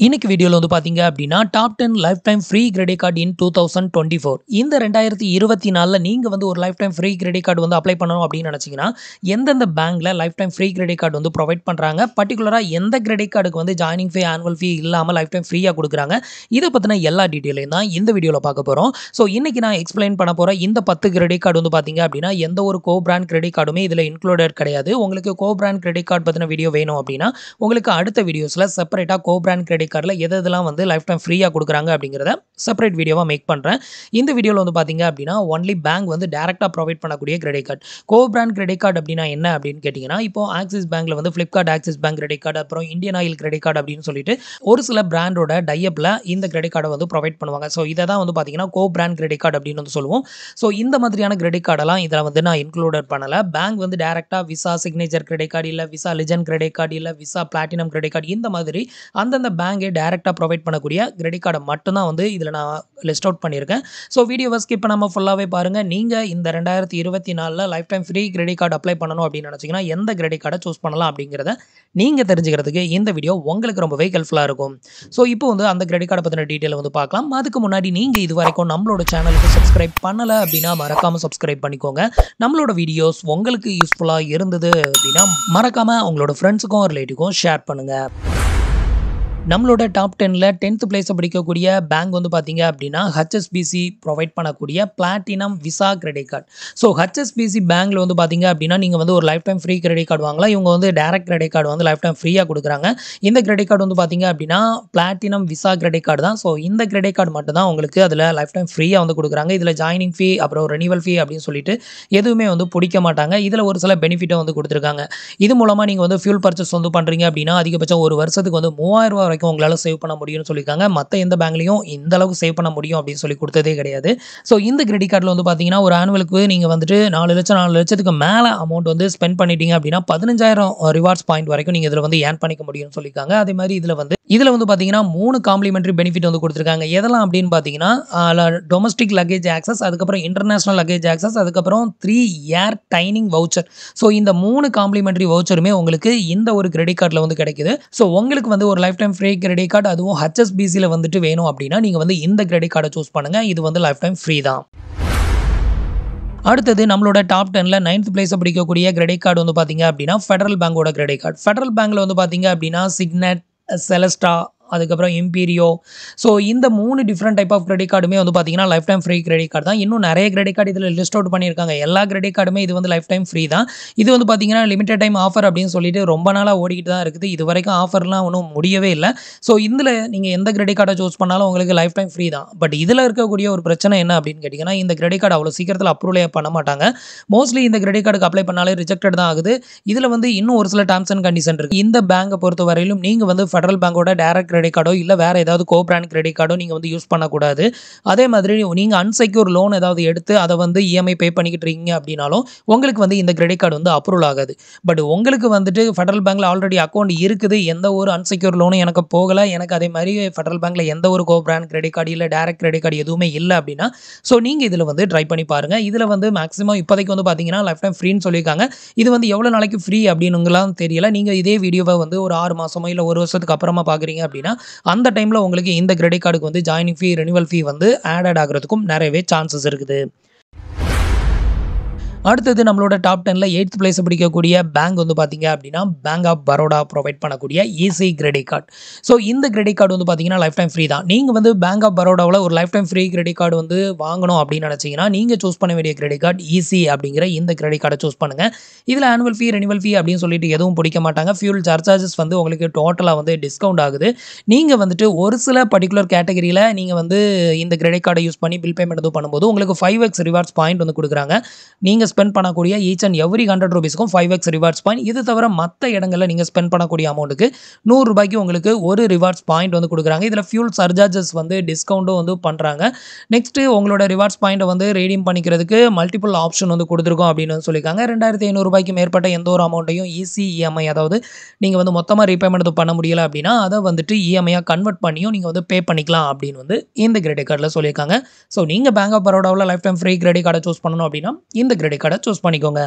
இன்னைக்கு வீடியோல வந்து பாத்தீங்க அப்படின்னா top 10 life time free credit card in 2024. இந்த 2024ல நீங்க வந்து ஒரு life time free credit card வந்து அப்ளை பண்ணணும் அப்படின்னு நினைச்சீங்கன்னா எந்தெந்த பேங்க்ல life time free credit card வந்து ப்ரொவைட் பண்றாங்க, பர்டிகுலரா எந்த கிரெடிட் கார்டுக்கு வந்து ஜாயினிங் ஃபீ ஆனுவல் ஃபீ இல்லாம லைஃப் டைம் ஃப்ரீயா கொடுக்குறாங்க, இதை பத்தின எல்லா டீட்டெயிலையும் தான் இந்த வீடியோல பார்க்க போறோம். ஸோ இன்னைக்கு நான் எக்ஸ்பிளைன் பண்ண போற இந்த 10 கிரெடிட் கார்டு வந்து பாத்தீங்க அப்படின்னா எந்த ஒரு கோ பிராண்ட் கிரெடிட் கார்டுமே இதுல இன்க்ளூடட் கிடையாது. உங்களுக்கு கோ பிராண்ட் கிரெடிட் கார்டு பத்தின வீடியோ வேணும் அப்படின்னா உங்களுக்கு அடுத்த வீடியோஸ்ல செப்பரேட்டா கோ பிராண்ட் கிரெடிட் கார்டுல எதெல்லாம் வந்து லைஃப் டைம் ஃப்ரீயா கொடுக்குறாங்க அப்படிங்கிறத செப்பரேட் வீடியோவா மேக் பண்றேன். இந்த வீடியோல வந்து பாத்தீங்க அப்படின்னா ஒன்லி பேங்க் வந்து டைரக்டா ப்ரொவைட் பண்ணக்கூடிய கிரெடிட் கார்டு. கோ பிராண்ட் கிரெடிட் கார்டு அப்படின்னா என்ன அப்படின்னு கேட்டீங்கன்னா, இப்போ ஆக்சிஸ் பேங்க்ல வந்து Flipkart axis bank credit card, அப்புறம் இந்தியன் ஆயில் கிரெடிட் கார்டு அப்படின்னு சொல்லிட்டு ஒரு சில பிராண்டோட டைஅப்ல இந்த கிரெடிட் கார்டை வந்து ப்ரொவைட் பண்ணுவாங்க. ஸோ இதை தான் வந்து பாத்தீங்கன்னா கோ பிராண்ட் கிரெடிட் கார்டு அப்படின்னு வந்து சொல்லுவோம். ஸோ இந்த மாதிரியான கிரெடிட் கார்டெல்லாம் இதில் வந்து நான் இன்க்ளூடட் பண்ணல. பேங்க் வந்து டைரக்டா விசா சிக்னேச்சர் கிரெடிட் கார்டு, இல்ல விசா லெஜண்ட் கிரெடிட் கார்டு, இல்ல விசா பிளாட்டினம் கிரெடிட் கார்டு, இந்த மாதிரி அந்தந்த பேங்கே டைரக்டா ப்ரொவைட் பண்ணக்கூடிய கிரெடிட் கார்டை மட்டும் தான் வந்து இதில் நான் லிஸ்ட் அவுட் பண்ணியிருக்கேன். ஸோ வீடியோவை ஸ்கிப் பண்ணாமல் ஃபுல்லாகவே பாருங்கள். நீங்கள் இந்த 2024ல் life time free credit card apply பண்ணணும் அப்படின்னு நினச்சிங்கன்னா எந்த கிரெடிட் கார்டை சூஸ் பண்ணலாம் அப்படிங்கிறத நீங்கள் தெரிஞ்சுக்கிறதுக்கு இந்த வீடியோ உங்களுக்கு ரொம்பவே ஹெல்ப்ஃபுல்லாக இருக்கும். ஸோ இப்போ வந்து அந்த கிரெடிட் கார்டை பற்றின டீட்டெயில் வந்து பார்க்கலாம். அதுக்கு முன்னாடி நீங்கள் இது வரைக்கும் நம்மளோட சேனலுக்கு சப்ஸ்கிரைப் பண்ணலை அப்படின்னா மறக்காமல் சப்ஸ்கிரைப் பண்ணிக்கோங்க. நம்மளோட வீடியோஸ் உங்களுக்கு யூஸ்ஃபுல்லாக இருந்தது அப்படின்னா மறக்காமல் உங்களோட ஃப்ரெண்ட்ஸுக்கும் ரிலேட்டிவ்க்கும் ஷேர் பண்ணுங்கள். நம்மளோட டாப் 10ல 10th பிளேஸை பிடிக்கக்கூடிய பேங்க் வந்து பார்த்தீங்க அப்படின்னா ஹெச்எஸ்பிசி ப்ரொவைட் பண்ணக்கூடிய platinum visa credit card. So HSBC பேங்க்ல வந்து பார்த்தீங்க அப்படின்னா நீங்கள் வந்து ஒரு life time free credit card வாங்கலாம். இவங்க வந்து டைரக்ட் கிரெடிட் கார்டு வந்து லைஃப் டைம் ஃப்ரீயாக கொடுக்குறாங்க. இந்த கிரெடிட் கார்டு வந்து பார்த்தீங்க அப்படின்னா பிளாட்டினம் விசா கிரெடிட் கார்டு தான். ஸோ இந்த கிரெடிட் கார்டு மட்டும் தான் உங்களுக்கு அதில் லைஃப் டைம் ஃப்ரீயாக வந்து கொடுக்குறாங்க. இதில் ஜாயினிங் ஃபீ அப்புறம் ரெனிவல் ஃபீ அப்படின்னு சொல்லிட்டு எதுவுமே வந்து பிடிக்க மாட்டாங்க. இதில் ஒரு சில பெனிஃபிட்டை வந்து கொடுத்துருக்காங்க. இது மூலமாக நீங்கள் வந்து ஃபியூல் பர்ச்சேஸ் வந்து பண்ணுறீங்க அப்படின்னா அதிகபட்சம் ஒரு வருஷத்துக்கு வந்து 3000 ரூபா வரைக்கும் உங்களால் சேவ் பண்ண முடியும்னு சொல்லியிருக்காங்க. மற்ற எந்த பேங்க்லையும் இந்த அளவுக்கு சேவ் பண்ண முடியும் அப்படின்னு சொல்லி கொடுத்ததே கிடையாது. ஸோ இந்த கிரெடிட் கார்டில் வந்து பார்த்தீங்கன்னா ஒரு ஆனுவலுக்கு நீங்கள் வந்துட்டு 4 லட்சத்துக்கு மேலே அமௌண்ட் வந்து ஸ்பெண்ட் பண்ணிட்டீங்க அப்படின்னா 15,000 ரிவார்ட்ஸ் பாயிண்ட் வரைக்கும் நீங்கள் இதில் வந்து ஏர்ன் பண்ணிக்க முடியும்னு சொல்லியிருக்காங்க. அதே மாதிரி இதில் வந்து பார்த்தீங்கன்னா 3 காம்ப்ளிமெண்ட்ரி பெனிஃபிட் வந்து கொடுத்துருக்காங்க. எதெல்லாம் அப்படின்னு பார்த்தீங்கன்னா டொமஸ்டிக் லக்கேஜ் ஆக்சஸ், அதுக்கப்புறம் இன்டர்நேஷனல் லக்கேஜ் ஆக்சஸ், அதுக்கப்புறம் 3 ஏர் டைனிங் வவுச்சர். ஸோ இந்த 3 காம்ப்ளிமெண்ட்ரி வவுச்சருமே உங்களுக்கு இந்த ஒரு கிரெடிட் கார்டில் வந்து கிடைக்குது. ஸோ உங்களுக்கு வந்து ஒரு life time free credit card அதுவும் ஹெச்எஸ்பிசியில் வந்துட்டு வேணும் அப்படின்னா நீங்கள் வந்து இந்த கிரெடிட் கார்டை சூஸ் பண்ணுங்கள். இது வந்து லைஃப் டைம் ஃப்ரீ தான். அடுத்தது நம்மளோட டாப் 10ல 9th பிளேஸை பிடிக்கக்கூடிய கிரெடிட் கார்டு வந்து பார்த்தீங்க அப்படின்னா ஃபெடரல் பேங்கோட கிரெடிட் கார்டு. ஃபெடரல் பேங்க்ல வந்து பார்த்தீங்க அப்படின்னா சிக்னெட், செலஸ்டா, அதுக்கப்புறம் இம்பீரியோ. ஸோ இந்த 3 டிஃப்ரெண்ட் டைப் ஆஃப் கிரெடிட் கார்டுமே வந்து பார்த்தீங்கன்னா life time free credit card தான். இன்னும் நிறைய கிரெடிட் கார்டு இதில் லிஸ்ட் அவுட் பண்ணியிருக்காங்க. எல்லா கிரெடிட் கார்டுமே இது வந்து லைஃப் டைம் ஃப்ரீ தான். இது வந்து பார்த்தீங்கன்னா லிமிடெட் டைம் ஆஃபர் அப்படின்னு சொல்லிட்டு ரொம்ப நாளாக ஓடிக்கிட்டு தான் இருக்குது. இது வரைக்கும் ஆஃபர்லாம் ஒன்றும் முடியவே இல்லை. ஸோ இதில் நீங்கள் எந்த கிரெடிட் கார்டை சூஸ் பண்ணாலும் உங்களுக்கு லைஃப் டைம் ஃப்ரீ தான். பட் இதில் இருக்கக்கூடிய ஒரு பிரச்சனை என்ன அப்படின்னு கேட்டிங்கன்னா, இந்த கிரெடிட் கார்டு அவ்வளோ சீக்கிரத்தில் அப்ரூவலே பண்ண மாட்டாங்க. மோஸ்ட்லி இந்த கிரெடிட் கார்டுக்கு அப்ளை பண்ணாலே ரிஜெக்டட் தான் ஆகுது. இதில் வந்து இன்னும் ஒரு சில டேர்ம்ஸ் அண்ட் கண்டிஷன் இருக்குது. இந்த பேங்கை பொறுத்த வரையிலும் நீங்கள் வந்து ஃபெடரல் பேங்கோட டைரக்ட் கிரெடிட் கார்டோ இல்லை வேறு ஏதாவது கோ பிராண்ட் கிரெடிட் கார்டோ நீங்கள் வந்து யூஸ் பண்ணக்கூடாது. அதே மாதிரி நீங்கள் அன்செக்யூர் லோன் ஏதாவது எடுத்து அதை வந்து இஎம்ஐ பே பண்ணிக்கிட்டு இருக்கீங்க அப்படின்னாலும் உங்களுக்கு வந்து இந்த கிரெடிட் கார்டு வந்து அப்ரூவல் ஆகாது. பட் உங்களுக்கு வந்துட்டு ஃபெடரல் பேங்க்ல ஆல்ரெடி அக்கௌண்ட் இருக்குது, எந்த ஒரு அன்செக்யூர் லோனும் எனக்கு போகலை, எனக்கு அதே மாதிரி ஃபெடரல் பேங்க்ல எந்த ஒரு கோ பிராண்ட் கிரெடிட் கார்டு இல்லை டைரக்ட் கிரெடிட் கார்டு எதுவுமே இல்லை அப்படின்னா ஸோ நீங்கள் இதில் வந்து ட்ரை பண்ணி பாருங்கள். இதில் வந்து மேக்ஸிமம் இப்போதைக்கு வந்து பார்த்தீங்கன்னா லைஃப் டைம் ஃப்ரீன்னு சொல்லியிருக்காங்க. இது வந்து எவ்வளோ நாளைக்கு ஃப்ரீ அப்படின்னுங்களாம் தெரியல. நீங்கள் இதே வீடியோவை வந்து ஒரு 6 மாதமோ இல்லை 1 வருஷத்துக்கு அப்புறமா பார்க்குறீங்க அப்படின்னா அந்த டைமில் உங்களுக்கு இந்த கிரெடிட் கார்டுக்கு வந்து ஜாயினிங் ஃபீ, ரெனிவல் ஃபீ வந்து ஆடட் ஆகிறதுக்கும் நிறையவே சான்சஸ் இருக்குது. அடுத்தது நம்மளோட டாப் 10ல 8th பிளேஸை பிடிக்கக்கூடிய பேங்க் வந்து பார்த்தீங்க அப்படின்னா பேங்க் ஆஃப் பரோடா ப்ரொவைட் பண்ணக்கூடிய ஈஸி கிரெடிட் கார்டு. ஸோ இந்த கிரெடிட் கார்டு வந்து பார்த்தீங்கன்னா லைஃப் டைம் ஃப்ரீ தான். நீங்கள் வந்து பேங்க் ஆஃப் பரோடாவில் ஒரு life time free credit card வந்து வாங்கணும் அப்படின்னு நினச்சிங்கன்னா நீங்கள் சூஸ் பண்ண வேண்டிய கிரெடிட் கார்டு ஈஸி அப்படிங்கிற இந்த கிரெடிட் கார்டை சூஸ் பண்ணுங்கள். இதில் ஆனுவல் ஃபீ, ரெனிவல் ஃபீ அப்படின்னு சொல்லிட்டு எதுவும் பிடிக்க மாட்டாங்க. ஃபியூல் சார்ஜஸ் வந்து உங்களுக்கு டோட்டலாக வந்து டிஸ்கவுண்ட் ஆகுது. நீங்கள் வந்துட்டு ஒரு சில பர்டிகுலர் கேட்டகரியில் நீங்கள் வந்து இந்த கிரெடிட் கார்டை யூஸ் பண்ணி பில் பேமெண்ட் எதுவும் பண்ணும்போது உங்களுக்கு 5x ரிவார்ட்ஸ் பாயிண்ட் வந்து கொடுக்குறாங்க. நீங்கள் ஸ்பெண்ட் பண்ணக்கூடிய each and every 100 ரூபீஸ்க்கும் 5x rewards point. இது தவிர மற்ற இடங்களில் நீங்கள் ஸ்பெண்ட் பண்ணக்கூடிய அமௌண்ட்டுக்கு 100 ரூபாய்க்கு உங்களுக்கு ஒரு ரிவார்ட்ஸ் பாயிண்ட் வந்து கொடுக்குறாங்க. இதில் ஃபியூல் சர்ஜார்ஜஸ் வந்து டிஸ்கவுண்ட்டும் வந்து பண்ணுறாங்க. நெக்ஸ்ட்டு உங்களோட ரிவார்ட்ஸ் பாயிண்ட்டை வந்து ரீடீம் பண்ணிக்கிறதுக்கு மல்டிபிள் ஆப்ஷன் வந்து கொடுத்துருக்கோம் அப்படின்னு வந்து சொல்லியிருக்காங்க. 2500 ரூபாய்க்கு மேற்பட்ட எந்த ஒரு அமௌண்ட்டையும் ஈஸி இஎம்ஐ, அதாவது நீங்கள் வந்து மொத்தமாக ரீபேமெண்ட் பண்ண முடியலை அப்படின்னா அதை வந்துட்டு இஎம்ஐயாக கன்வெர்ட் பண்ணியும் நீங்கள் வந்து பே பண்ணிக்கலாம் அப்படின்னு வந்து இந்த கிரெடிட் கார்டில் சொல்லியிருக்காங்க. ஸோ நீங்கள் பேங்க் ஆஃப் பரோடாவில் லைஃப் டைம் ஃப்ரீ கிரெடிட் கார்டை சூஸ் பண்ணணும் அப்படின்னா இந்த கிரெடிட் கார்டை சூஸ் பண்ணிக்கோங்க.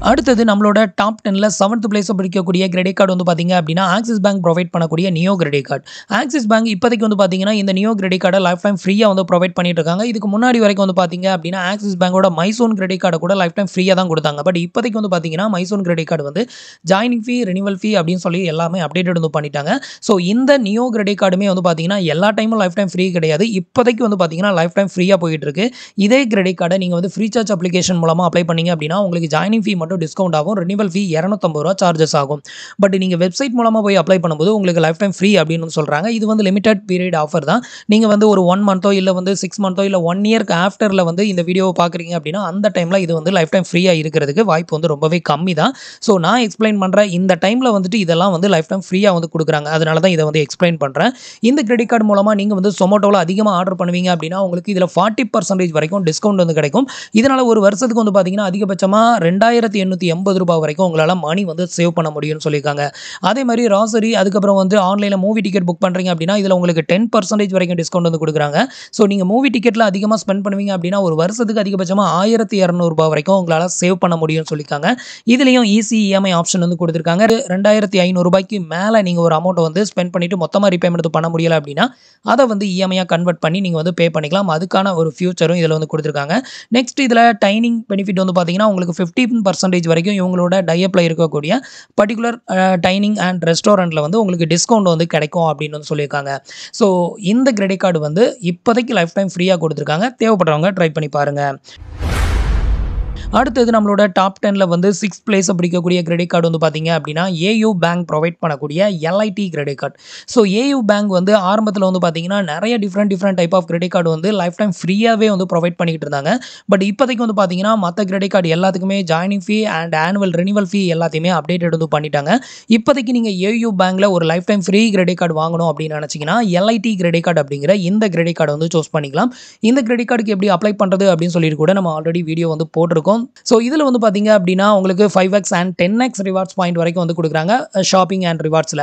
அடுத்தது நம்மளோட டாப் 10ல 7th பிளேஸ பிடிக்கக்கூடிய கிரெடிட் கார்டு வந்து பார்த்தீங்க அப்படின்னா, ஆக்சிஸ் பேங்க் ப்ரொவைட் பண்ணக்கூடிய neo credit card. Axis bank இப்போதைக்கு வந்து பார்த்தீங்கன்னா, இந்த நியோ கிரெடிட் கார்ட லைஃப் டைம் ஃப்ரீயா வந்து ப்ரொவைட் பண்ணிட்டு இருக்காங்க. இதுக்கு முன்னாடி வரைக்கும் வந்து பார்த்தீங்க அப்படின்னா, ஆக்சிஸ் பேங்கோட மைசோன் கிரெடிட் கார்ட கூட லைஃப் டைம் ஃப்ரீயா தான் குடுத்தாங்க. பட் இப்போதைக்கு வந்து பார்த்தீங்கன்னா, மைசோன் கிரெடிட் கார்டு வந்து ஜாயினிங் ஃபீ, ரினிவல் ஃபீ அப்படின்னு சொல்லி எல்லாமே அப்டேட்டட் வந்து பண்ணிட்டாங்க. ஸோ இந்த நியோ கிரெடிட் கார்டுமே வந்து பார்த்தீங்கன்னா, எல்லா டைமும் லைஃப் டைம் ஃப்ரீ கிடையாது. இப்போதைக்கு வந்து பார்த்தீங்கன்னா, லைஃப் டைம் ஃப்ரீயா போயிட்டு இருக்கு. இதே கிரெடிட் கார்ட நீங்க வந்து ஃப்ரீ சார்ஜ் அப்ளிகேஷன் மூலமா அப்ளை பண்ணீங்க அப்படின்னா, உங்களுக்கு ஜாயினிங் ஃபீ மட்டும் டிஸ்கவுண்ட் ஆகும். ரினிவல் ஃபீ ரூ. 250 சார்ஜஸ் ஆகும். பட் நீங்க வெப்சைட் மூலமா போய் அப்ளை பண்ணும்போது உங்களுக்கு லைஃப் டைம் ஃப்ரீ அப்படின்னு சொல்றாங்க. இது வந்து லிமிட்டட் பீரியட் ஆஃபர் தான். நீங்க வந்து ஒரு 1 மந்தோ இல்ல வந்து 6 மந்தோ இல்ல 1 இயர்க்கு ஆஃப்டர்ல வந்து இந்த வீடியோவ பார்க்குறீங்க அப்படின்னா, அந்த டைம்ல இது வந்து லைஃப் டைம் ஃப்ரீயா இருக்கிறதுக்கு வாய்ப்பு வந்து ரொம்பவே கம்மி தான். ஸோ நான் எக்ஸ்பிளைன் பண்ற இந்த டைம்ல வந்துட்டு இதெல்லாம் வந்து லைஃப் டைம் ஃப்ரீயா வந்து குடுக்குறாங்க. அதனால தான் இத வந்து எக்ஸ்பிளைன் பண்றேன். இந்த கிரெடிட் கார்டு மூலமா நீங்க வந்து Zomatoல அதிகமா ஆர்டர் பண்ணுவீங்க அப்படின்னா, உங்களுக்கு இதுல 40% வரைக்கும் டிஸ்கவுண்ட் வந்து கிடைக்கும். இதனால ஒரு வருஷத்துக்கு வந்து பார்த்தீங்கன்னா, அதிகபட்சமா ரூ. 2880 வரைக்கும் உங்களால மணி வந்து சேவ் பண்ண முடியும்னு சொல்லியிருக்காங்க. அதே மாரி ராசரி அதுக்கப்புறம் வந்து ஆன்லைன்ல மூவி டிக்கெட் புக் பண்றீங்க அப்படின்னா, இதுல உங்களுக்கு 10% வரைக்கும் டிஸ்கவுண்ட் வந்து குடுக்குறாங்க. ஸோ நீங்க மூவி டிக்கெட்ல அதிகமா ஸ்பெண்ட் பண்ணுவீங்க அப்படின்னா, ஒரு வருஷத்துக்கு அதிகபட்சமா ரூ. 1200 வரைக்கும் உங்களால சேவ் பண்ண முடியும்னு சொல்லியிருக்காங்க. இதுலயும் ஈஸி இஎம்ஐ ஆப்ஷன் வந்து குடுத்திருக்காங்க. ரூ. 2500 மேல நீங்க ஒரு அமௌண்ட் வந்து ஸ்பெண்ட் பண்ணிட்டு மொத்தமா ரீபேமெண்ட் பண்ண முடியல அப்படின்னா, அத வந்து இஎம்ஐயா கன்வெர்ட் பண்ணி நீங்க வந்து பே பண்ணிக்கலாம். அதுக்கான ஒரு ஃபியூச்சரும் இதுல வந்து குடுத்திருக்காங்க. நெக்ஸ்ட் இதுல டைனிங் பெனிஃபிட் வந்து பார்த்தீங்கன்னா, உங்களுக்கு 15% வரைக்கும் இவங்களோட டை அப்ல இருக்கக்கூடிய பர்ட்டிகுலர் டைனிங் அண்ட் ரெஸ்டாரண்ட்ல வந்து உங்களுக்கு டிஸ்கவுண்ட் வந்து கிடைக்கும் அப்படின்னு வந்து சொல்லியிருக்காங்க. ஸோ இந்த கிரெடிட் கார்டு வந்து இப்போதைக்கு லைஃப் டைம் ஃப்ரீயா குடுத்திருக்காங்க. தேவைப்படுறவங்க ட்ரை பண்ணி பாருங்க. அடுத்தது நம்மளோட டாப் 10ல வந்து 6th பிளேஸ பிடிக்கக்கூடிய கிரெடிட் கார்டு வந்து பார்த்தீங்க அப்படின்னா, ஏயு பேங்க் ப்ரொவைட் பண்ணக்கூடிய LIT credit card. So AU bank வந்து ஆரம்பத்தில வந்து பார்த்தீங்கன்னா, நெறைய different type of credit card வந்து லைஃப் டைம் ஃப்ரீயாவே வந்து ப்ரொவைட் பண்ணிக்கிட்டு இருந்தாங்க. பட் இப்போதைக்கு வந்து பார்த்தீங்கன்னா, மத்த கிரெடிட் கார்டு எல்லாத்துக்குமே joining fee and annual renewal fee எல்லாத்தையுமே அப்டேட்டட் வந்து பண்ணிட்டாங்க. இப்போதைக்கு நீங்க ஏயு பேங்க்ல ஒரு life time free credit card வாங்கணும் அப்படின்னு நினைச்சீங்கன்னா, எல்ஐடி கிரெடிட் கார்டு அப்படிங்கிற இந்த கிரெடிட் கார்ட வந்து சூஸ் பண்ணிக்கலாம். இந்த கிரெடிட் கார்டுக்கு எப்படி அப்ளை பண்றது அப்படின்னு சொல்லிட்டு கூட நம்ம ஆல்ரெடி வீடியோ வந்து போட்டிருக்கோம். ஸோ இதுல வந்து பார்த்தீங்க அப்படின்னா, உங்களுக்கு 5x and 10x rewards point வரைக்கும் வந்து குடுக்குறாங்க. ஷாப்பிங் அண்ட் ரிவார்ட்ஸ்ல.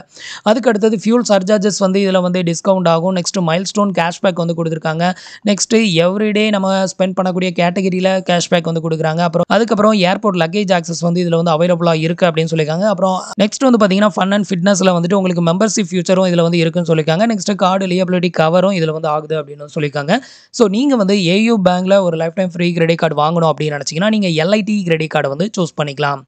அதுக்கு அடுத்தது ஃபியூல் சர்சார்ஜஸ் வந்து இதுல வந்து டிஸ்கவுண்ட் ஆகும். நெக்ஸ்ட் மைல்ஸ்டோன் கேஷ்பேக் வந்து குடுத்திருக்காங்க. நெக்ஸ்ட் எவ்ரிடே நம்ம ஸ்பெண்ட் பண்ணக்கூடிய கேட்டகரியில கேஷ்பேக் வந்து குடுக்குறாங்க. அதுக்கப்புறம் ஏர்போர்ட் லக்கேஜ் ஆக்சஸ் வந்து இதுல வந்து அவைலபிளா இருக்கு அப்படின்னு சொல்லியிருக்காங்க. அப்புறம் நெக்ஸ்ட் வந்து பார்த்தீங்கன்னா, ஃபன் அண்ட் ஃபிட்னஸ்ல வந்துட்டு உங்களுக்கு மெம்பர்ஷிப் ஃபியூச்சரும் இதுல வந்து இருக்குன்னு சொல்லியிருக்காங்க. நெக்ஸ்ட் கார்டு லியபிலிட்டி கவரும் இதுல வந்து ஆகுது அப்படின்னு சொல்லியிருக்காங்க. ஸோ நீங்க வந்து ஏயு பேங்க்ல ஒரு life time free credit card வாங்கணும் அப்படின்னு நினைச்சீங்கன்னா, நீங்க எல்ஐடி கிரெடிட் கார்ட வந்து சூஸ் பண்ணிக்கலாம்.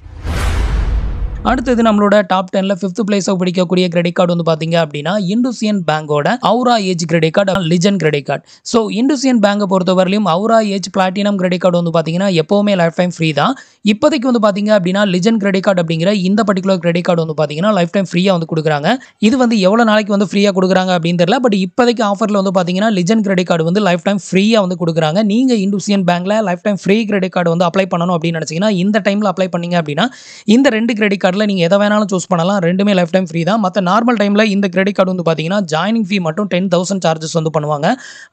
அடுத்தது நம்மளோட டாப் 10ல 5th பிளேஸ பிடிக்கக்கூடிய கிரெடிட் கார்டு வந்து பார்த்தீங்க அப்படின்னா, இண்டஸ்இண்ட் பேங்கோட aura edge credit card, legend credit card. So IndusInd பேங்க பொறுத்தவரையிலும் aura edge platinum credit card வந்து பார்த்தீங்கன்னா, எப்பவுமே லைஃப் டைம் ஃப்ரீ தான். இப்போதைக்கு வந்து பார்த்தீங்க அப்படின்னா, லெஜெண்ட் கிரெடிட் கார்டு அப்படிங்கிற இந்த பர்ட்டிகுலர் கிரெடிட் கார்டு வந்து பார்த்தீங்கன்னா, லைஃப் டைம் ஃப்ரீயா வந்து குடுக்குறாங்க. இது வந்து எவ்வளோ நாளைக்கு வந்து ஃப்ரீயா குடுக்குறாங்க அப்படின்னு தெரியல. பட் இப்போதைக்கு ஆஃபர்ல வந்து பார்த்தீங்கன்னா, லெஜெண்ட் கிரெடிட் கார்டு வந்து லைஃப் டைம் ஃப்ரீயா வந்து குடுக்குறாங்க. நீங்க இண்டஸ்இண்ட் பேங்க்ல life time free credit card வந்து அப்ளை பண்ணணும் அப்படின்னு நினைச்சீங்கன்னா, இந்த டைம்ல அப்ளை பண்ணீங்க அப்படின்னா, இந்த 2 கிரெடிட் கார்டுல நீங்க எத வேணாலும் சூஸ் பண்ணலாம். ரெண்டுமே லைஃப் டைம் ஃப்ரீ தான். மத்த நார்மல் டைம்ல இந்த கிரெடிட் கார்டு வந்து பார்த்தீங்கன்னா, ஜாயினிங் ஃபீ மட்டும் 10,000 சார்ஜஸ் வந்து பண்ணுவாங்க.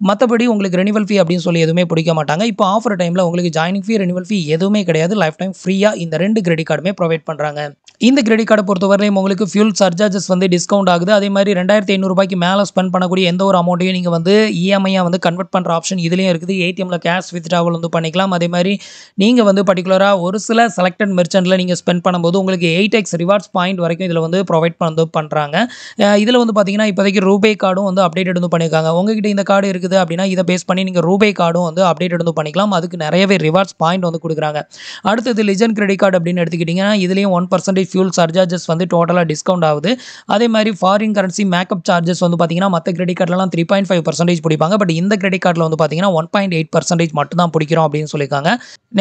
மத்தபடி உங்களுக்கு ரினிவல் ஃபீ அப்படின்னு சொல்லி எதுவுமே பிடிக்க மாட்டாங்க. இப்போ ஆஃபர் டைம்ல உங்களுக்கு ஜாயினிங் ஃபீ, ரினிவல் ஃபீ எதுவுமே கிடையாது. லைஃப் டைம் ஃப்ரீயா இந்த 2 கிரெடிட் கார்டுமே ப்ரொவைட் பண்றாங்க. இந்த கிரெடிட் கார்ட பொறுத்தவரையிலும் உங்களுக்கு ஃபியூல் சர்சார்ஜஸ் வந்து டிஸ்கவுண்ட் ஆகுது. அதே மாதிரி ரூ. 2500 மேல ஸ்பெண்ட் பண்ணக்கூடிய எந்த ஒரு அமௌண்ட்டையும் நீங்க வந்து இஎம்ஐயா வந்து கன்வெர்ட் பண்ற ஆப்ஷன் இதுலயும் இருக்குது. ஏடிஎம்ல கேஷ் வித்ட்ராவல் வந்து பண்ணிக்கலாம். அதே மாதிரி நீங்க வந்து பர்ட்டிகுலரா ஒரு சில செலக்டட் மெர்ச்சன்ட்ல நீங்க ஸ்பெண்ட் பண்ணும்போது உங்களுக்கு 8x ரிவார்ட்ஸ் பாயிண்ட் வரைக்கும் இதுல வந்து ப்ரொவைட் பண்றாங்க. இதுல வந்து பாத்தீங்கன்னா, இப்போதைக்கு ரூபே கார்டும் வந்து அப்டேட்டட் வந்து பண்ணிருக்காங்க. உங்ககிட்ட இந்த கார்டு இருக்குது அப்படின்னா, இதை பேஸ் பண்ணி நீங்க ரூபே கார்டும் வந்து அப்டேட்டட் வந்து பண்ணிக்கலாம். அதுக்கு நிறையவே ரிவார்ட்ஸ் பாயிண்ட் வந்து கொடுக்குறாங்க. அடுத்தது லெஜெண்ட் கிரெடிட் கார்டு அப்படின்னு எடுத்துக்கிட்டீங்கன்னா, இதுலயும் 1% ஃபியூல் சர்சார்ஜஸ் வந்து டோட்டலா டிஸ்கவுண்ட் ஆகுது. அதே மாதிரி ஃபாரின் கரன்சி மேக்கப் சார்ஜஸ் வந்து பார்த்தீங்கன்னா, மற்ற கிரெடிட் கார்டுலலாம் 3.5% பிடிப்பாங்க. பட் இந்த கிரெடிட் கார்டில் வந்து பார்த்தீங்கன்னா 1.8% மட்டும் தான் பிடிக்கிறோம் அப்படின்னு சொல்லியிருக்காங்க.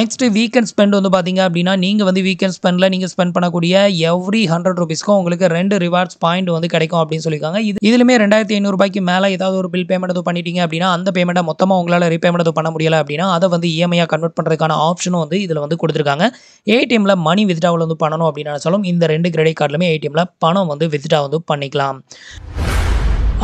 நெக்ஸ்ட் வீக்கெண்ட் ஸ்பெண்ட் வந்து பார்த்தீங்க அப்படின்னா, நீங்கள் வந்து வீக்கெண்ட் ஸ்பெண்டில் நீங்கள் ஸ்பெண்ட் பண்ணக்கூடிய எவ்ரி 100 ரூபீஸ்க்கும் உங்களுக்கு 2 ரிவார்ட்ஸ் பாயிண்ட் வந்து கிடைக்கும் அப்படின்னு சொல்லியிருக்காங்க. இதுலுமே 2500 மேலே ஏதாவது ஒரு பில் பேமெண்ட் எதுவும் பண்ணிட்டீங்க அப்படின்னா, அந்த பேமெண்ட்டை மொத்தமாக உங்களால் ரீபேமெண்ட் எதுவும் பண்ண முடியலை அப்படின்னா, அதை வந்து இஎம்ஐயாக கன்வெர்ட் பண்ணுறதுக்கான ஆப்ஷனும் வந்து இதில் வந்து கொடுத்துருக்காங்க. ஏடிஎம்ல மணி வித்ட்ராவல் வந்து பண்ணணும் அப்படின்னு நினைச்சாலும் இந்த 2 கிரெடிட் கார்டுலுமே ஏடிஎம்ல பணம் வந்து வித்ட்ரா வந்து பண்ணிக்கலாம்.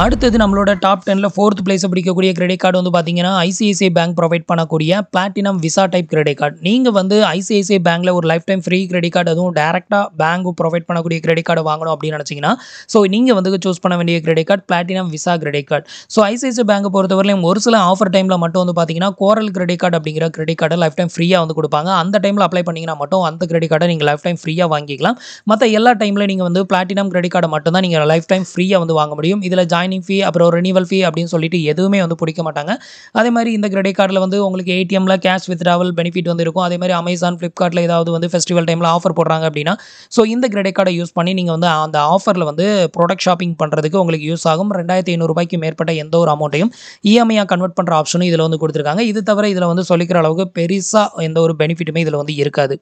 அடுத்தது நம்மளோட டாப் 10ல 4th பிளேஸ பிடிக்கக்கூடிய கிரெடிட் கார்டு வந்து பார்த்தீங்கன்னா, ஐசிஐசிஐ பேங்க் ப்ரொவைட் பண்ணக்கூடிய platinum visa type credit card. நீங்க வந்து ஐசிஐசிஐ பேங்க்ல ஒரு life time free credit card அதுவும் டைரக்ட்டா பேங்க் ப்ரொவைட் பண்ணக்கூடிய கிரெடிட் கார்டு வாங்கணும் அப்படின்னு நினைச்சீங்கன்னா, ஸோ நீங்க வந்து சூஸ் பண்ண வேண்டிய credit card platinum visa credit card. So ICICI bank பொறுத்தவரையிலும் ஒரு சில ஆஃபர் டைம்ல மட்டும் வந்து பார்த்தீங்கன்னா, கோரல் கிரெடிட் கார்டு அப்படிங்கிற கிரெடிட் கார்டை லைஃப் டைம் ஃப்ரீயா வந்து குடுப்பாங்க. அந்த டைம்ல அப்ளை பண்ணீங்கன்னா மட்டும் அந்த கிரெடிட் கார்டை நீங்க லைஃப் டைம் ஃப்ரீயா வாங்கிக்கலாம். மத்த எல்லா டைம்ல நீங்க வந்து பிளாட்டினம் கிரெடிட் கார்டை மட்டும் தான் நீங்க லைஃப் டைம் ஃப்ரீயா வந்து வாங்க முடியும். இதுல ஜாயினிங் ஃபீ அப்புறம் ரினிவல் ஃபீ அப்படின்னு சொல்லிட்டு எதுவுமே வந்து பிடிக்க மாட்டாங்க. அதே மாதிரி இந்த கிரெடிட் கார்டில் வந்து உங்களுக்கு ஏடிஎம்ல கேஷ் வித்ட்ராவல் பெனிஃபிட் வந்து இருக்கும். அதே மாதிரி அமேசான், ஃப்ளிப்கார்ட்டில் ஏதாவது வந்து ஃபெஸ்டிவல் டைமில் ஆஃபர் போடுறாங்க அப்படின்னா, ஸோ இந்த கிரெடிட் கார்டை யூஸ் பண்ணி நீங்கள் வந்து அந்த ஆஃபரில் வந்து ப்ராடக்ட் ஷாப்பிங் பண்ணுறதுக்கு உங்களுக்கு யூஸ் ஆகும். ரூ. 2500 மேற்பட்ட எந்த ஒரு அமௌண்ட்டையும் இஎம்ஐயா கன்வெர்ட் பண்ணுற ஆப்ஷனும் இதில் வந்து கொடுத்துருக்காங்க. இது தவிர இதில் வந்து சொல்லிக்கிற அளவுக்கு பெருசாக எந்த ஒரு பெனிஃபிட்டுமே இதில் வந்து இருக்காது.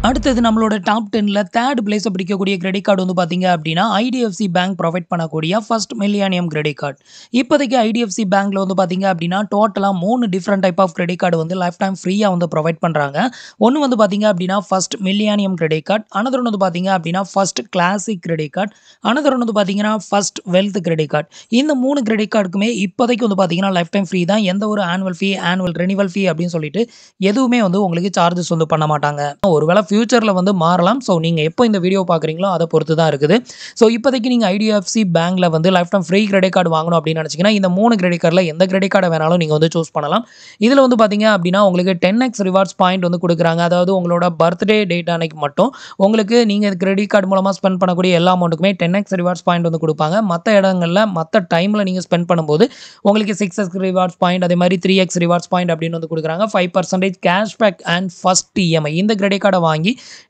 அடுத்தது நம்மளோட டாப் 10ல 3rd பிளேஸ பிடிக்கக்கூடிய கிரெடிட் கார்டு வந்து பார்த்தீங்க அப்படின்னா, ஐடிஎஃப்சி பேங்க் ப்ரொவைட் பண்ணக்கூடிய ஃபர்ஸ்ட் மில்லேனியம் கிரெடிட் கார்டு. இப்போதைக்கு ஐடிஎஃப்சி பேங்க்ல வந்து பார்த்தீங்க அப்படின்னா, டோட்டலா 3 different type of credit card வந்து லைஃப் டைம் ஃப்ரீயா வந்து ப்ரொவைட் பண்றாங்க. ஒன்னு வந்து பார்த்தீங்க அப்படின்னா, first millennium credit card. Another வந்து பார்த்தீங்க அப்படின்னா, first classic credit card. Another வந்து பார்த்தீங்கன்னா, ஃபர்ஸ்ட் வெல்த் கிரெடிட் கார்டு. இந்த 3 கிரெடிட் கார்டுக்குமே இப்போதைக்கு வந்து பார்த்தீங்கன்னா, லைஃப் டைம் ஃப்ரீ தான். எந்த ஒரு ஆனுவல் ஃபீ, ஆனுவல் ரினிவல் ஃபீ அப்படின்னு சொல்லிட்டு எதுவுமே வந்து உங்களுக்கு சார்ஜஸ் வந்து பண்ண மாட்டாங்க. ஒருவேளை ஃபியூச்சர்ல வந்து மாறலாம். ஸோ நீங்க எப்போ இந்த வீடியோ பார்க்குறீங்களோ அதை பொறுத்து தான் இருக்குது. ஸோ இப்போதைக்கு நீங்க ஐடிஎஃப்சி பேங்க்ல வந்து life time free credit card வாங்கணும் அப்படின்னு நினைச்சீங்கன்னா, இந்த 3 கிரெடிட் கார்டில் எந்த கிரெடிட் கார்டை வேணாலும் நீங்க வந்து சூஸ் பண்ணலாம். இதில் வந்து பார்த்தீங்க அப்படின்னா, உங்களுக்கு 10x ரிவார்ட்ஸ் பாயிண்ட் வந்து கொடுக்குறாங்க. அதாவது உங்களோட பர்த்டே டேட் அன்னைக்கு மட்டும் உங்களுக்கு நீங்க கிரெடிட் கார்டு மூலமா ஸ்பெண்ட் பண்ணக்கூடிய எல்லா அமௌண்ட்டுக்குமே 10x ரிவார்ட்ஸ் பாயிண்ட் வந்து கொடுப்பாங்க. மற்ற இடங்கள்ல மற்ற டைம்ல நீங்க ஸ்பெண்ட் பண்ணும்போது உங்களுக்கு 6x ரிவார்ட்ஸ் பாயிண்ட், அதே மாதிரி 3x ரிவார்ட்ஸ் பாயிண்ட் அப்படின்னு வந்து கொடுக்குறாங்க. 5% கேஷ்பேக் அண்ட் ஃபர்ஸ்ட் இஎம்ஐ இந்த கிரெடிட் கார்டை வாங்கி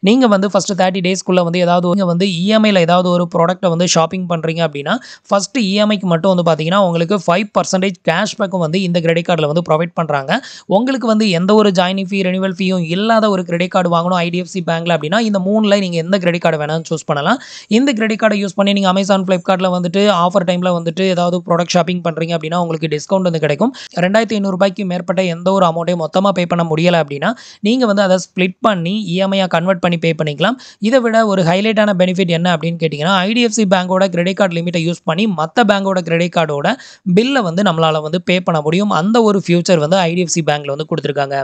நீங்க வந்து ஃபர்ஸ்ட் 30 டேஸ்க்குள்ள வந்து ஏதாவது நீங்க வந்து இஎம்ஐல ஏதாவது ஒரு ப்ராடக்ட்டை வந்து ஷாப்பிங் பண்றீங்க அப்படின்னா, ஃபர்ஸ்ட் இஎம்ஐக்கு மட்டும் வந்து பார்த்தீங்கன்னா, உங்களுக்கு 5% கேஷ்பேக்கும் வந்து இந்த கிரெடிட் கார்டில் வந்து ப்ரொவைட் பண்றாங்க. உங்களுக்கு வந்து எந்த ஒரு ஜாயினிங் ஃபீ, ரெனிவல் ஃபீயும் இல்லாத ஒரு கிரெடிட் கார்டு வாங்கணும் ஐடிஎஃப்சி பேங்க்ல அப்படின்னா, இந்த 3ல நீங்க எந்த கிரெடிட் கார்டு வேணாலும் சூஸ் பண்ணலாம். இந்த கிரெடிட் கார்டை யூஸ் பண்ணி நீங்க அமேசான், ஃப்ளிப்கார்ட்ல வந்துட்டு ஆஃபர் டைம்ல வந்துட்டு ஏதாவது ப்ராடக்ட் ஷாப்பிங் பண்றீங்க அப்படின்னா, உங்களுக்கு டிஸ்கவுண்ட் வந்து கிடைக்கும். ரூ. 2500 மேற்பட்ட எந்த ஒரு அமௌண்ட்டையும் மொத்தமா பே பண்ண முடியல அப்படின்னா, நீங்க வந்து அதை ஸ்ப்ளிட் பண்ணி இஎம்ஐயா கன்வெர்ட் பண்ணி பே பண்ணிக்கலாம். இதை விட ஒரு ஹைலைட்டான பெனிஃபிட் என்ன அப்படின்னு கேட்டிங்கன்னா, ஐடிஎஃப்சி பேங்கோட கிரெடிட் கார்டு லிமிட்டை யூஸ் பண்ணி மற்ற பேங்கோட கிரெடிட் கார்டோட பில்லை வந்து நம்மளால வந்து பே பண்ண முடியும். அந்த ஒரு ஃபியூச்சர் வந்து ஐடிஎஃப்சி பேங்க்ல வந்து கொடுத்துருக்காங்க.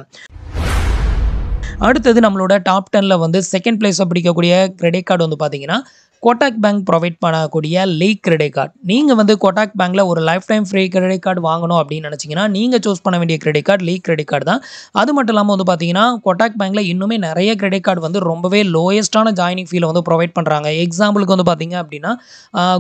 அடுத்தது நம்மளோட டாப் 10ல வந்து செகண்ட் பிளேஸ பிடிக்கக்கூடிய கிரெடிட் கார்டு வந்து பார்த்தீங்கன்னா, கோட்டாக் பேங்க் ப்ரொவைட் பண்ணக்கூடிய லீக் கிரெடிட் கார்டு. நீங்க வந்து கோட்டாக் பேங்க்ல ஒரு life time free credit card வாங்கணும் அப்படின்னு நினைச்சீங்கன்னா, நீங்க சூஸ் பண்ண வேண்டிய credit card league credit card தான். அது மட்டும் இல்லாம வந்து பார்த்தீங்கன்னா, கோட்டாக் பேங்க்ல இன்னுமே நிறைய கிரெடிட் கார்டு வந்து ரொம்பவே லோயஸ்டான ஜாயினிங் ஃபீல வந்து ப்ரொவைட் பண்றாங்க. எக்ஸாம்பிளுக்கு வந்து பார்த்தீங்க அப்படின்னா,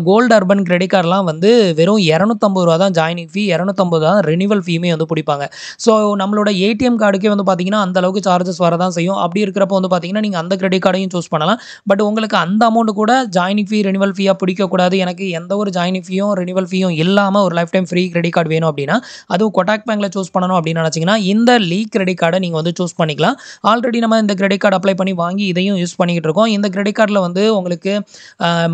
கோல்ட் அர்பன் கிரெடிட் கார்டுலாம் வந்து வெறும் ரூ. 250 தான் ஜாயினிங் ஃபீ, 250 தான் ரினிவல் ஃபீமே வந்து பிடிப்பாங்க. ஸோ நம்மளோட ஏடிஎம் கார்டுக்கே வந்து பார்த்தீங்கன்னா, அந்த அளவுக்கு சார்ஜஸ் வரதான் செய்யும். அப்படி இருக்கிறப்போ வந்து பார்த்தீங்கன்னா, நீங்க அந்த கிரெடிட் கார்டையும் சூஸ் பண்ணலாம். பட் உங்களுக்கு அந்த அமௌண்ட் கூட ஜாயினிங் ஃபீ, ரினிவல் ஃபீயா பிடிக்கக்கூடாது. எனக்கு எந்த ஒரு ஜாயினிங் ஃபீயும், ரினிவல் ஃபீயும் இல்லாம ஒரு life time free credit card வேணும் அப்படின்னா, அதுவும் கோட்டாக் பேங்க்ல சூஸ் பண்ணணும் அப்படின்னு நினைச்சீங்கன்னா, இந்த லீக் கிரெடிட் கார்டை நீங்க வந்து சூஸ் பண்ணிக்கலாம். ஆல்ரெடி நம்ம இந்த கிரெடிட் கார்டு அப்ளை பண்ணி வாங்கி இதையும் யூஸ் பண்ணிக்கிட்டு இருக்கோம். இந்த கிரெடிட் கார்டில் வந்து உங்களுக்கு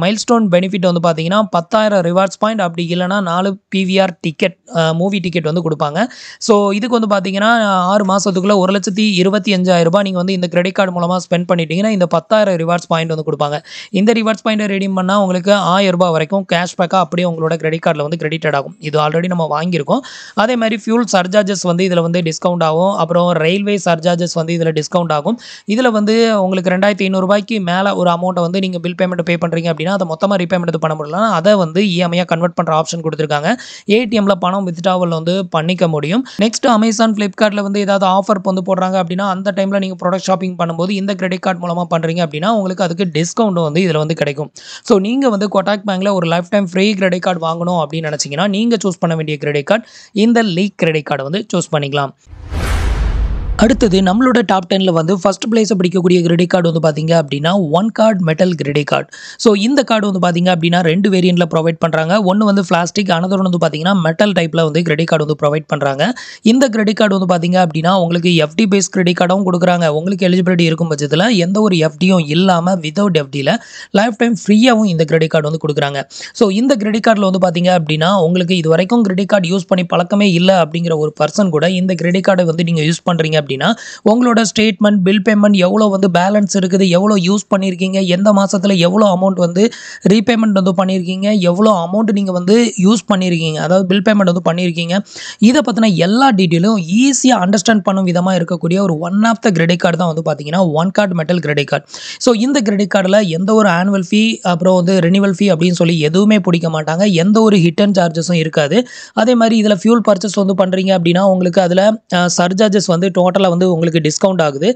மைல்ஸ்டோன் பெனிஃபிட் வந்து பார்த்தீங்கன்னா 10,000 ரிவார்ட்ஸ் பாயிண்ட், அப்படி இல்லைனா 4 பிவிஆர் டிக்கெட், மூவி டிக்கெட் வந்து கொடுப்பாங்க. ஸோ இதுக்கு வந்து பார்த்தீங்கன்னா 6 மாசத்துக்குள்ள ரூ. 1,25,000 நீங்க வந்து இந்த கிரெடிட் கார்டு மூலமா ஸ்பெண்ட் பண்ணிட்டீங்கன்னா, இந்த 10,000 ரிவார்ட்ஸ் பாயிண்ட் வந்து கொடுப்பாங்க. இந்த ரிவார்ட்ஸ் பாயிண்ட் ரெடீம் பண்ணா உங்களுக்கு ரூ. 1000 வரைக்கும் கேஷ்பேக்கா அப்படியே உங்களோட கிரெடிட் கார்டில் வந்து கிரெடிட்டட் ஆகும். இது ஆல்ரெடி நம்ம வாங்கியிருக்கோம். அதே மாதிரி ஃபியூல் சர்சார்ஜஸ் வந்து இதில் வந்து டிஸ்கவுண்ட் ஆகும். அப்புறம் ரயில்வே சர்சார்ஜஸ் வந்து இதில் டிஸ்கவுண்ட் ஆகும். இதில் வந்து உங்களுக்கு ரூ. 2,500 மேலே ஒரு அமௌண்ட்டை வந்து நீங்கள் பில் பேமெண்ட் பே பண்ணுறீங்க அப்படின்னா, அதை மொத்தமாக ரீபேமெண்ட் பண்ண முடியலன்னா அதை வந்து இஎம்ஐயா கன்வெர்ட் பண்ணுற ஆப்ஷன் கொடுத்துருக்காங்க. ஏடிஎம்ல பணம் வித்ட்ராவல் வந்து பண்ணிக்க முடியும். நெக்ஸ்ட் அமேசான், ஃப்ளிப்கார்ட்ல வந்து ஏதாவது ஆஃபர் வந்து போடுறாங்க அப்படின்னா, அந்த டைம்ல நீங்கள் ப்ராடக்ட் ஷாப்பிங் பண்ணும்போது இந்த கிரெடிட் கார்டு மூலமாக பண்ணுறீங்க அப்படின்னா, உங்களுக்கு அதுக்கு டிஸ்கவுண்ட் வந்து இதில் வந்து கிடைக்கும். ஸோ நீங்க வந்து கோட்டாக் பேங்க்ல ஒரு life time free credit card வாங்கணும் அப்படின்னு நினைச்சீங்கன்னா, நீங்க சூஸ் பண்ண வேண்டிய கிரெடிட் கார்டு இந்த லீக் கிரெடிட் கார்டை வந்து சூஸ் பண்ணிக்கலாம். அடுத்தது நம்மளோட டாப் 10ல வந்து ஃபர்ஸ்ட் பிளேஸ பிடிக்கக்கூடிய கிரெடிட் கார்டு வந்து பார்த்தீங்க அப்படின்னா, one card metal credit card. So இந்த கார்டு வந்து பார்த்தீங்க அப்படின்னா 2 வேரியண்ட்ல ப்ரொவைட் பண்றாங்க. ஒன்று வந்து பிளாஸ்டிக், அனதர் வந்து பார்த்தீங்கன்னா மெட்டல் டைப்ல வந்து கிரெடிட் கார்டு வந்து ப்ரொவைட் பண்றாங்க. இந்த கிரெடிட் கார்டு வந்து பார்த்தீங்க அப்படின்னா, உங்களுக்கு எஃப்டி பேஸ் கிரெடிட் கார்டும் கொடுக்குறாங்க. உங்களுக்கு எலிஜிபிலிட்டி இருக்கும் பட்சத்தில் எந்த ஒரு எஃப்டியும் இல்லாமல் வித்தவுட் எஃப்டியில் லைஃப் டைம் ஃப்ரீயாகவும் இந்த கிரெடிட் கார்டு வந்து கொடுக்குறாங்க. ஸோ இந்த கிரெடிட் கார்டில் வந்து பார்த்தீங்க அப்படின்னா, உங்களுக்கு இது வரைக்கும் கிரெடிட் கார்டு யூஸ் பண்ணி பழக்கமே இல்லை அப்படிங்கிற ஒரு பர்சன் கூட இந்த கிரெடிட் கார்டை வந்து நீங்கள் யூஸ் பண்ணுறீங்க அப்படின்னா உங்களோட ஸ்டேட்மெண்ட், பில் பேமெண்ட் எவ்வளோ வந்து பேலன்ஸ் இருக்குது, எவ்வளோ யூஸ் பண்ணியிருக்கீங்க, எந்த மாசத்துல எவ்வளோ அமௌண்ட் வந்து ரீபேமெண்ட் வந்து பண்ணியிருக்கீங்க, எவ்வளோ அமௌண்ட் நீங்க வந்து யூஸ் பண்ணியிருக்கீங்க, அதாவது பில் பேமெண்ட் வந்து பண்ணியிருக்கீங்க. இத பத்தின எல்லா டீட்டெயிலும் ஈஸியா அண்டர்ஸ்டாண்ட் பண்ணும் விதமா இருக்கக்கூடிய ஒரு one of the credit card தான் வந்து பார்த்தீங்கன்னா one card metal credit card. So இந்த கிரெடிட் கார்டில் எந்த ஒரு ஆனுவல் ஃபீ அப்புறம் வந்து ரினிவல் ஃபீ அப்படின்னு சொல்லி எதுவுமே பிடிக்க மாட்டாங்க. எந்த ஒரு ஹிட்டன் சார்ஜஸும் இருக்காது. அதே மாதிரி இதில் ஃபியூல் பர்ச்சேஸ் வந்து பண்ணுறீங்க அப்படின்னா உங்களுக்கு அதில் சர்சார்ஜஸ் வந்து டோட்டலாக வந்து உங்களுக்கு டிஸ்கவுண்ட் ஆகுது.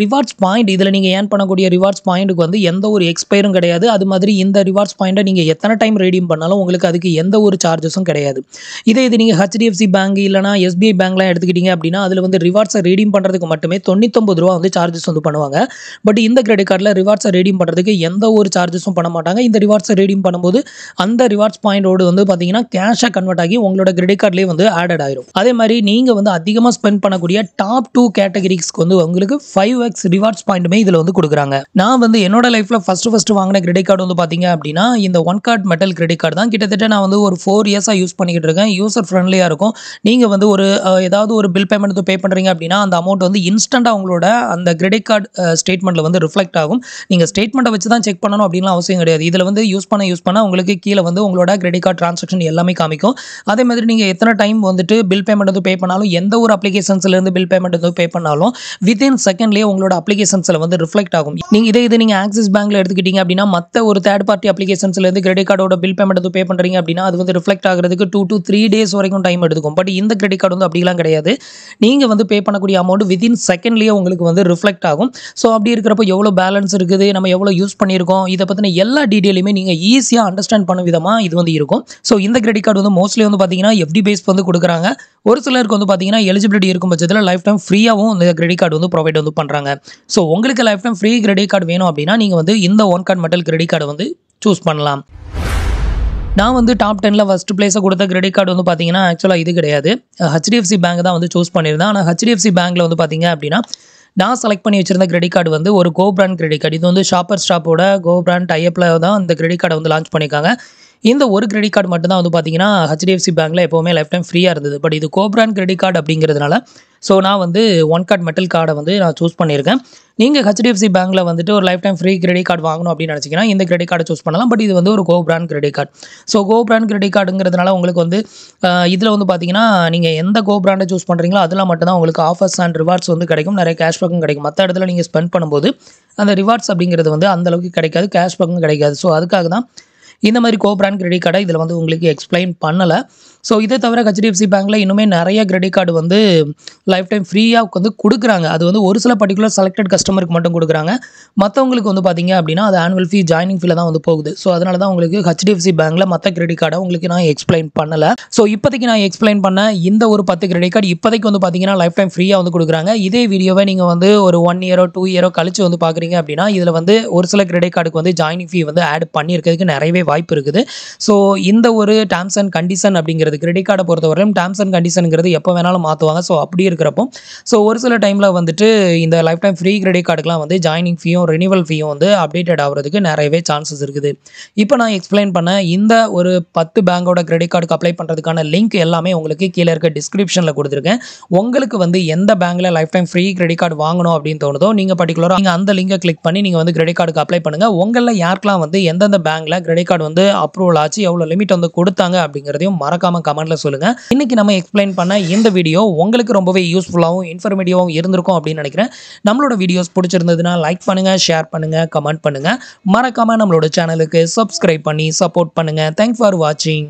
ரிவார்ட்ஸ் பாயிண்ட் இதில் நீங்கள் ஏர்ன் பண்ணக்கூடிய ரிவார்ட்ஸ் பாயிண்ட்டுக்கு வந்து எந்த ஒரு எக்ஸ்பைரும் கிடையாது. அது மாதிரி இந்த ரிவார்ட்ஸ் பாயிண்ட்டை நீங்கள் எத்தனை டைம் ரெடீம் பண்ணாலும் உங்களுக்கு அதுக்கு எந்த ஒரு சார்ஜஸும் கிடையாது. இது நீங்கள் HDFC பேங்க் இல்லைனா SBI பேங்க்லாம் எடுத்துக்கிட்டீங்க அப்படின்னா அதில் வந்து ரிவார்ட்ஸை ரெடீம் பண்ணுறதுக்கு மட்டுமே ₹99 வந்து சார்ஜஸ் வந்து பண்ணுவாங்க. பட் இந்த கிரெடிட் கார்டில் ரிவார்ட்ஸை ரெடீம் பண்ணுறதுக்கு எந்த ஒரு சார்ஜஸும் பண்ண மாட்டாங்க. இந்த ரிவார்ட்ஸை ரெடீம் பண்ணும்போது அந்த ரிவார்ட்ஸ் பாயிண்டோடு வந்து பார்த்தீங்கன்னா கேஷாக கன்வெர்ட் ஆகி உங்களோட கிரெடிட் கார்ட்லேயே வந்து ஆடட் ஆயிரும். அதே மாதிரி நீங்கள் வந்து அதிகமாக ஸ்பெண்ட் பண்ணக்கூடிய டாப் 2 கேட்டகரிஸ்க்கு வந்து உங்களுக்கு 5x ரிவார்ட்ஸ் பாயிண்ட்டுமே இதில் வந்து கொடுக்குறாங்க. நான் வந்து என்னோட லைஃப்பில் ஃபஸ்ட்டு வாங்கின கிரெடிட் கார்டு வந்து பார்த்தீங்க அப்படின்னா இந்த one card metal credit card தான். கிட்டத்தட்ட நான் வந்து ஒரு 4 இயர்ஸாக யூஸ் பண்ணிக்கிட்டு இருக்கேன். யூசர் ஃப்ரெண்ட்லியாக இருக்கும். நீங்கள் வந்து ஒரு ஏதாவது ஒரு பில் பேமெண்ட் பே பண்ணுறீங்க அப்படின்னா அந்த அமௌண்ட் வந்து இன்ஸ்டண்ட்டாக உங்களோட அந்த கிரெடிட் கார்டு ஸ்டேட்மெண்ட்டில் வந்து ரிஃப்ளெக்ட் ஆகும். நீங்கள் ஸ்டேட்மெண்ட்டை வச்சு தான் செக் பண்ணணும் அப்படின்லாம் அவசியம் கிடையாது. இதில் வந்து யூஸ் பண்ண உங்களுக்கு கீழே வந்து உங்களோட கிரெடிட் கார்டு ட்ரான்சாக்ஷன் எல்லாமே காமிக்கும். அதே மாதிரி நீங்கள் எத்தனை டைம் வந்துட்டு பில் பேமெண்ட் வந்து பே பண்ணாலும் எந்த ஒரு அப்ளிகேஷன்ஸ்லேருந்து பில் பேமெண்ட் வந்து பே பண்ணாலும் வித்தின் செகண்ட்லேயே உங்களோட அப்ளிகேஷன்ஸில் வந்து ரிஃப்ளெக்ட் ஆகும். நீங்கள் ஆக்சிஸ் பேங்க்ல எடுத்துக்கிட்டீங்க அப்படின்னா மற்ற ஒரு தேர்ட் பார்ட்டி அப்ளிகேஷன்ஸ்லேருந்து கிரெடிட் கார்டோட பில் பேமெண்ட் வந்து பே பண்ணுறீங்க அப்படின்னா அது வந்து ரிஃப்ளெக்ட் ஆகிறதுக்கு 2 to 3 டேஸ் வரைக்கும் டைம் எடுக்கும். பட் இந்த கிரெடிட் கார்டு வந்து அப்படிலாம் கிடையாது. நீங்கள் வந்து பே பண்ணக்கூடிய அமௌண்ட் வித்தின் செகண்ட்லேயே உங்களுக்கு வந்து ரிஃப்ளெக்ட் ஆகும். ஸோ அப்படி இருக்கிறப்போ எவ்வளோ பேலன்ஸ் இருக்குது, நம்ம எவ்வளோ யூஸ் பண்ணியிருக்கோம், இதை பற்றின எல்லா டீட்டெயிலுமே நீங்கள் ஈஸியாக அண்டர்ஸ்டாண்ட் பண்ண விதமாக இது வந்து இருக்கும். ஸோ இந்த கிரெடிட் கார்டு வந்து மோஸ்ட்லி வந்து பார்த்தீங்கன்னா FD பேஸ் வந்து கொடுக்குறாங்க. ஒரு சிலருக்கு வந்து பார்த்தீங்கன்னா எலிஜிபிலிட்டி இருக்கும் பட்சத்தில் லைஃப் டைம் ஃப்ரீயாகவும் இந்த கிரெடிட் கார்டு வந்து ப்ரொவைட் வந்து பண்ணுறாங்க. ஸோ உங்களுக்கு life time free credit card வேணும் அப்படின்னா நீங்கள் வந்து இந்த one card metal credit card வந்து சூஸ் பண்ணலாம். நான் வந்து டாப் 10ல் ஃபஸ்ட்டு பிளேஸை கொடுத்த கிரெடிட் கார்டு வந்து பார்த்தீங்கன்னா ஆக்சுவலாக இது கிடையாது. HDFC பேங்க் தான் வந்து சூஸ் பண்ணியிருந்தேன். ஆனால் HDFC பேங்க்கில் வந்து பார்த்தீங்க அப்படின்னா நான் செலக்ட் பண்ணி வச்சிருந்த கிரெடிட் கார்டு வந்து ஒரு கோ பிராண்ட் கிரெடிட் கார்டு. இது வந்து ஷாப்பர் ஸ்டாப்போட கோ பிராண்ட் டைப்பில் தான் இந்த கிரெடிட் கார்டை வந்து லான்ச் பண்ணியிருக்காங்க. இந்த ஒரு கிரெடிட் கார்டு மட்டும் தான் வந்து பார்த்தீங்கன்னா HDFC பேங்க்கில் எப்போவுமே லைஃப் டைம் ஃப்ரீயாக இருந்தது. பட் இது கோ பிராண்ட் கிரெடிட் கார்டு அப்படிங்கிறதுனால ஸோ நான் வந்து ஒன் கார்ட் மெட்டல் கார்டை வந்து நான் சூஸ் பண்ணியிருக்கேன். நீங்கள் HDFC பேங்க்கில் வந்துட்டு ஒரு life time free credit card வாங்கணும் அப்படின்னு நினச்சிங்கன்னா இந்த கிரெடிட் கார்டை சூஸ் பண்ணலாம். பட் இது வந்து ஒரு co brand credit card. So co brand credit கார்டுங்கிறதுனால உங்களுக்கு வந்து இதில் வந்து பார்த்தீங்கன்னா நீங்கள் எந்த கோ பிராண்டை சூஸ் பண்ணுறீங்களோ அதில் மட்டும்தான் உங்களுக்கு ஆஃபர்ஸ் அண்ட் ரிவார்ட்ஸ் வந்து கிடைக்கும். நிறைய கேஷ்பேக்கும் கிடைக்கும். மற்ற இடத்துல நீங்கள் ஸ்பெண்ட் பண்ணும்போது அந்த ரிவார்ட்ஸ் அப்படிங்கிறது வந்து அந்தளவுக்கு கிடைக்காது, கேஷ்பேக்கும் கிடைக்காது. ஸோ அதுக்காக தான் இந்த மாதிரி கோ பிராண்ட் கிரெடிட் கார்டை இதில் வந்து உங்களுக்கு எக்ஸ்பிளைன் பண்ணலை. ஸோ இதை தவிர HDFC பேங்க்கில் இன்னுமே நிறைய கிரெடிட் கார்டு வந்து லைஃப் டைம் ஃப்ரீயாக வந்து கொடுக்குறாங்க. அது வந்து ஒரு சில பர்டிகுலர் செலக்டட் கஸ்டமருக்கு மட்டும் கொடுக்குறாங்க. மற்றவங்களுக்கு வந்து பார்த்தீங்க அப்படின்னா அது ஆனுவல் ஃபீ ஜாயினிங் ஃபீல தான் வந்து போகுது. ஸோ அதனால தான் உங்களுக்கு HDFC பேங்க்கில் மற்ற கிரெடிட் கார்டை உங்களுக்கு நான் எக்ஸ்பிளைன் பண்ணலை. ஸோ இப்போதைக்கு நான் எக்ஸ்பிளைன் பண்ண இந்த ஒரு 10 கிரெடிட் கார்டு இப்போதைக்கு வந்து பார்த்தீங்கன்னா லைஃப் டைம் ஃப்ரீயாக வந்து கொடுக்குறாங்க. இதே வீடியோவை நீங்கள் வந்து ஒரு 1 இயரோ 2 இயரோ கழிச்சு வந்து பார்க்குறீங்க அப்படின்னா இதில் வந்து ஒரு சில கிரெடிட் கார்டுக்கு வந்து ஜாயினிங் ஃபீ வந்து ஆட் பண்ணியிருக்கிறதுக்கு நிறையவே வாய்ப்பு இருக்குது. ஸோ இந்த ஒரு டேர்ம்ஸ் அண்ட் கண்டிஷன் அப்படிங்கிறது கிரெடிட் கார்டை பொறுத்தவரையும் டேர்ம்ஸ் அண்ட் கண்டிஷனுங்கிறது எப்போ வேணாலும் மாற்றுவாங்க. ஸோ அப்படி இருக்கிறப்போ ஸோ ஒரு சில டைமில் வந்துட்டு இந்த லைஃப் டைம் ஃப்ரீ கிரெடிட் கார்டுக்கெலாம் வந்து ஜாயினிங் ஃபீயும் ரினிவல் ஃபீயும் வந்து அப்டேட்டட் ஆகிறதுக்கு நிறையவே சான்சஸ் இருக்குது. இப்போ நான் எக்ஸ்பிளைன் பண்ண இந்த ஒரு 10 பேங்கோட கிரெடிட் கார்டுக்கு அப்ளை பண்ணுறதுக்கான லிங்க் எல்லாமே உங்களுக்கு கீழே இருக்க டிஸ்கிரிப்ஷனில் கொடுத்துருக்கேன். உங்களுக்கு வந்து எந்த பேங்க்கில் life time free credit card வாங்கணும் அப்படின்னு தோணுதோ நீங்கள் பர்டிகுலராக நீங்கள் அந்த லிங்கை கிளிக் பண்ணி நீங்கள் வந்து கிரெடிட் கார்டுக்கு அப்ளை பண்ணுங்கள். உங்களில் யாருக்கெல்லாம் வந்து எந்தெந்த பேங்க்கில் கிரெடிட் கார்டு வந்து அப்ரூவல் ஆச்சு, எவ்வளோ லிமிட் வந்து கொடுத்தாங்க அப்படிங்கிறதையும் மறக்காமல் கமெண்ட்டில் சொல்லுங்கள். இன்னைக்கு நம்ம எக்ஸ்பிளைன் பண்ண இந்த வீடியோ உங்களுக்கு ரொம்பவே யூஸ்ஃபுல்லாகவும் இன்ஃபர்மேட்டிவாகவும் இருந்திருக்கும் அப்படின்னு நினைக்கிறேன். நம்மளோட வீடியோஸ் பிடிச்சிருந்ததுன்னா லைக் பண்ணுங்கள், ஷேர் பண்ணுங்கள், கமெண்ட் பண்ணுங்கள். மறக்காமல் நம்மளோட சேனலுக்கு சப்ஸ்கிரைப் பண்ணி சப்போர்ட் பண்ணுங்கள். தேங்க்ஸ் ஃபார் வாட்சிங்.